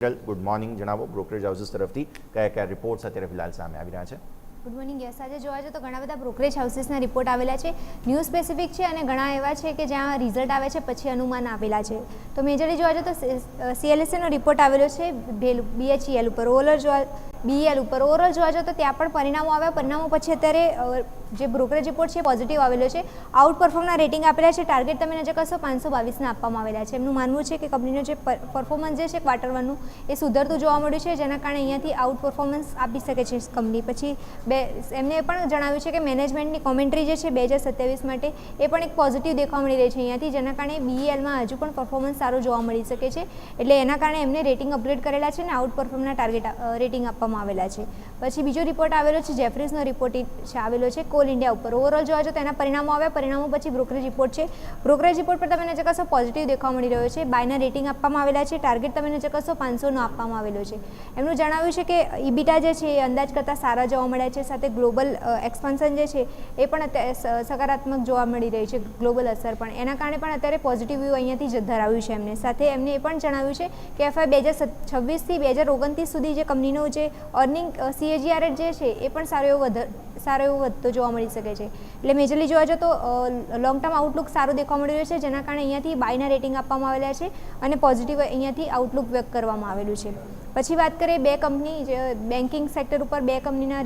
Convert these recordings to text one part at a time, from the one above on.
Good morning. જણાવો, brokerage houses તરફથી કયા કયા રિપોર્ટ્સ અત્યારે ફિલહાલ સામે આવી રહ્યા છે? Good morning. યસ, આજે જોવા જઈએ તો ઘણા બધા બ્રોકરેજ હાઉસીસના રિપોર્ટ આવેલા છે. ન્યૂઝ સ્પેસિફિક છે અને ઘણા એવા છે કે જ્યાં રિઝલ્ટ આવે છે પછી અનુમાન આપેલા છે. તો મેજરલી જોવા જઈએ તો CLSAનો રિપોર્ટ આવેલો છે BHEL ઉપર. BEL ઉપર ઓવરઓલ જોવા જઈએ તો ત્યાં પણ પરિણામો આવ્યા. પરિણામો પછી અત્યારે જે બ્રોકરેજ રિપોર્ટ છે પોઝિટિવ આવેલો છે. આઉટ પરફોર્મના રેટિંગ આપેલા છે. ટાર્ગેટ તમે નજર કરશો 522ના આપવામાં આવેલા છે. એમનું માનવું છે કે કંપનીનું જે પરફોર્મન્સ જે છે ક્વાર્ટર વનનું એ સુધરતું જોવા મળ્યું છે, જેના કારણે અહીંયાથી આઉટ પરફોર્મન્સ આપી શકે છે કંપની. પછી એમને પણ જણાવ્યું છે કે મેનેજમેન્ટની કોમેન્ટ્રી જે છે 2027 માટે એ પણ એક પોઝિટિવ દેખવા મળી રહી છે અહીંયાથી, જેના કારણે BELમાં હજુ પણ પરફોર્મન્સ સારું જોવા મળી શકે છે. એટલે એના કારણે એમને રેટિંગ અપગ્રેડ કરેલા છે અને આઉટ પરફોર્મના ટાર્ગેટ રેટિંગ આપવામાં આવેલા છે. પછી બીજો રિપોર્ટ આવેલો છે જેફરીઝનો રિપોર્ટ આવેલો છે કોલ ઇન્ડિયા ઉપર. ઓવરઓલ જોવા જો તો એના પરિણામો આવ્યા. પરિણામો પછી બ્રોકરેજ રિપોર્ટ છે. બ્રોકરેજ રિપોર્ટ પર તમે નજર કરશો પોઝિટિવ દેખવા મળી રહ્યો છે. બાયના રેટિંગ આપવામાં આવેલા છે. ટાર્ગેટ તમે નજર કરશો 500નો આપવામાં આવેલો છે. એમનું જણાવ્યું છે કે EBITDA જે છે એ અંદાજ કરતાં સારા જોવા મળ્યા છે. સાથે ગ્લોબલ એક્સપાન્શન જે છે એ પણ અત્યારે સકારાત્મક જોવા મળી રહી છે, ગ્લોબલ અસર પણ. એના કારણે પણ અત્યારે પોઝિટિવ વ્યૂ અહીંયાથી જ ધરાવ્યું છે એમને. સાથે એમને એ પણ જણાવ્યું છે કે FY 2026થી 2029 સુધી જે કંપનીનું જે અર્નિંગ CAGR રેટ જે છે એ પણ સારો એવો વધતો જોવા મળી શકે છે. એટલે મેજરલી જોવા જઈએ તો લોંગ ટર્મ આઉટલુક સારું દેખવા મળી રહ્યું છે, જેના કારણે અહીંયાથી બાયના રેટિંગ આપવામાં આવેલા છે અને પોઝિટિવ અહીંયાથી આઉટલુક વ્યક્ત કરવામાં આવેલું છે. પછી વાત કરીએ બે કંપની જે બેન્કિંગ સેક્ટર ઉપર બે કંપનીના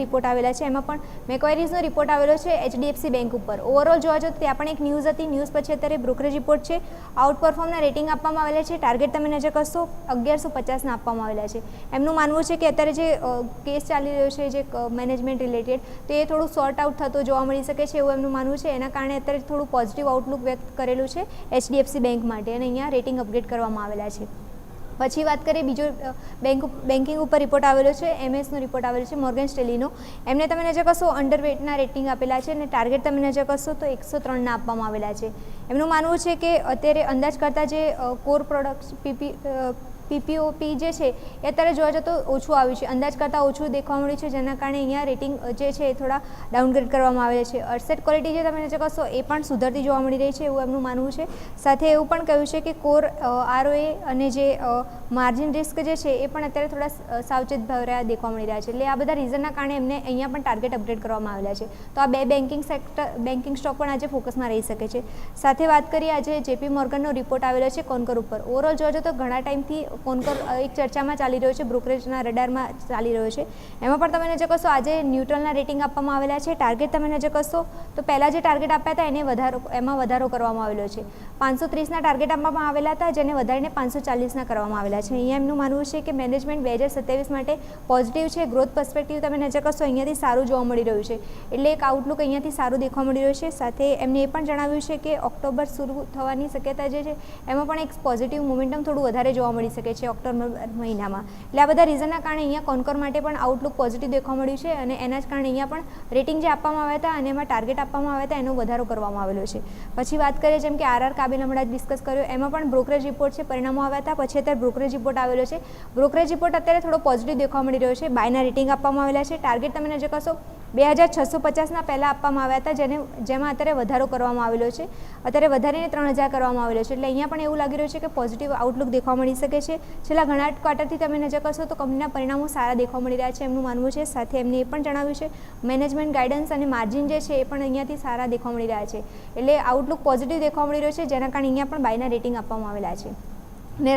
રિપોર્ટ આવેલા છે. એમાં પણ મેક્વાયરીઝનો રિપોર્ટ આવેલો છે HDFC બેંક ઉપર. ઓવરઓલ જોવા જઈએ તો ત્યાં પણ એક ન્યૂઝ હતી. ન્યૂઝ પછી અત્યારે બ્રોકરેજ રિપોર્ટ છે. આઉટ પરફોર્મના રેટિંગ આપવામાં આવેલા છે. ટાર્ગેટ તમે નજર કરશો 1150ના આપવામાં આવેલા છે. એમનું માનવું છે કે અત્યારે જે કેસ ચાલી રહ્યો છે જે મેનેજમેન્ટ રિલેટેડ, તો એ થોડું સોર્ટ આઉટ થતો જોવા મળી શકે છે એવું એમનું માનવું છે. એના કારણે અત્યારે થોડું પોઝિટિવ આઉટલુક વ્યક્ત કરેલું છે HDFC બેંક માટે અને અહીંયા રેટિંગ અપગ્રેડ કરવામાં આવેલા છે. પછી વાત કરીએ બીજો બેન્કિંગ ઉપર રિપોર્ટ આવેલો છે MS નો રિપોર્ટ આવેલો છે મોર્ગન સ્ટેલીનો. એમને તમે નજર કરશો અંડરવેટના રેટિંગ આપેલા છે અને ટાર્ગેટ તમે નજર કરશો તો 103ના આપવામાં આવેલા છે. એમનું માનવું છે કે અત્યારે અંદાજ કરતાં જે કોર પ્રોડક્ટ્સ PPOP જે છે એ અત્યારે જોવા જતો ઓછું આવ્યું છે, અંદાજ કરતાં ઓછું દેખવા મળ્યું છે, જેના કારણે અહીંયા રેટિંગ જે છે એ થોડા ડાઉનગ્રેડ કરવામાં આવેલા છે. અસેટ ક્વોલિટી જે તમે નજર કરશો એ પણ સુધરતી જોવા મળી રહી છે એવું એમનું માનવું છે. સાથે એવું પણ કહ્યું છે કે કોર ROA અને જે માર્જિન રિસ્ક જે છે એ પણ અત્યારે થોડા સાવચેત ભર્યા દેખવા મળી રહ્યા છે. એટલે આ બધા રીઝનના કારણે એમને અહીંયા પણ ટાર્ગેટ અપગ્રેડ કરવામાં આવેલા છે. તો આ બે બેન્કિંગ સ્ટોક પણ આજે ફોકસમાં રહી શકે છે. સાથે વાત કરીએ આજે JP મોર્ગનનો રિપોર્ટ આવેલો છે કોન્કર ઉપર. ઓવરઓલ જોવા તો ઘણા ટાઈમથી કોન્કર એક ચર્ચામાં ચાલી રહ્યો છે, બ્રોકરેજના રડારમાં ચાલી રહ્યો છે. એમાં પણ તમે નજર કરશો આજે ન્યુટ્રલના રેટિંગ આપવામાં આવેલા છે. ટાર્ગેટ તમે નજર કરશો તો પહેલાં જે ટાર્ગેટ આપ્યા હતા એમાં વધારો કરવામાં આવેલો છે. 530ના ટાર્ગેટ આપવામાં આવેલા હતા, જેને વધારીને 540ના કરવામાં આવેલા છે. અહીંયા એમનું માનવું છે કે મેનેજમેન્ટ 2027 માટે પોઝિટિવ છે. ગ્રોથ પર્સપેક્ટિવ તમે નજર કરશો અહીંયાથી સારું જોવા મળી રહ્યું છે. એટલે એક આઉટલુક અહીંયાથી સારું દેખવા મળી રહ્યું છે. સાથે એમને એ પણ જણાવ્યું છે કે ઓક્ટોબર શરૂ થવાની શક્યતા જે છે એમાં પણ એક પોઝિટિવ મોમેન્ટમ થોડું વધારે જોવા મળી શકે છે ઓક્ટોબર મહિનામાં. એટલે આ બધા રીઝનના કારણે અહીંયા કોન્કોર માટે પણ આઉટલુક પોઝિટિવ દેખવા મળ્યું છે અને એના જ કારણે અહીંયા પણ રેટિંગ જે આપવામાં આવ્યા હતા અને એમાં ટાર્ગેટ આપવામાં આવ્યા હતા એનો વધારો કરવામાં આવેલો છે. પછી વાત કરીએ જેમ કે RR કાબિલ હમણાં જ ડિસ્કસ કર્યો, એમાં પણ બ્રોકરેજ રિપોર્ટ છે, પરિણામો આવ્યા હતા. પછી અત્યારે બ્રોકરેજ રિપોર્ટ આવેલો છે. બ્રોકરેજ રિપોર્ટ અત્યારે થોડો પોઝિટિવ દેખવા મળી રહ્યો છે. બાયના રેટિંગ આપવામાં આવેલા છે. ટાર્ગેટ તમે નજર કરશો 2650ના પહેલાં આપવામાં આવ્યા હતા, જેમાં અત્યારે વધારો કરવામાં આવેલો છે. અત્યારે વધારીને 3000 કરવામાં આવેલો છે. એટલે અહીંયા પણ એવું લાગી રહ્યું છે કે પોઝિટિવ આઉટલુક દેખવા મળી શકે છે. છેલ્લા ઘણા ક્વાર્ટરથી તમે નજર કરશો તો કંપનીના પરિણામો સારા દેખવા મળી રહ્યા છે એમનું માનવું છે. સાથે એમને એ પણ જણાવ્યું છે મેનેજમેન્ટ ગાઈડન્સ અને માર્જિન જે છે એ પણ અહીંયાથી સારા દેખવા મળી રહ્યા છે. એટલે આઉટલુક પોઝિટિવ દેખવા મળી રહ્યો છે, જેના કારણે અહીંયા પણ બાયના રેટિંગ આપવામાં આવેલા છે. અને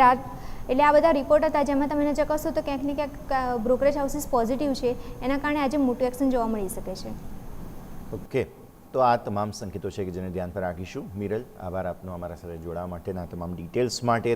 એટલે આ બધા રિપોર્ટ હતા જેમાં તમે નજર કરશો તો ક્યાંક ને ક્યાંક બ્રોકરેજ હાઉસીસ પોઝિટિવ છે, એના કારણે આજે મોટું એક્શન જોવા મળી શકે છે. ઓકે, તો આ તમામ સંકેતો છે કે જેને ધ્યાન પર રાખીશું. મિરલ, આભાર આપનો અમારા સાથે જોડાવા માટેના તમામ ડિટેલ્સ માટે.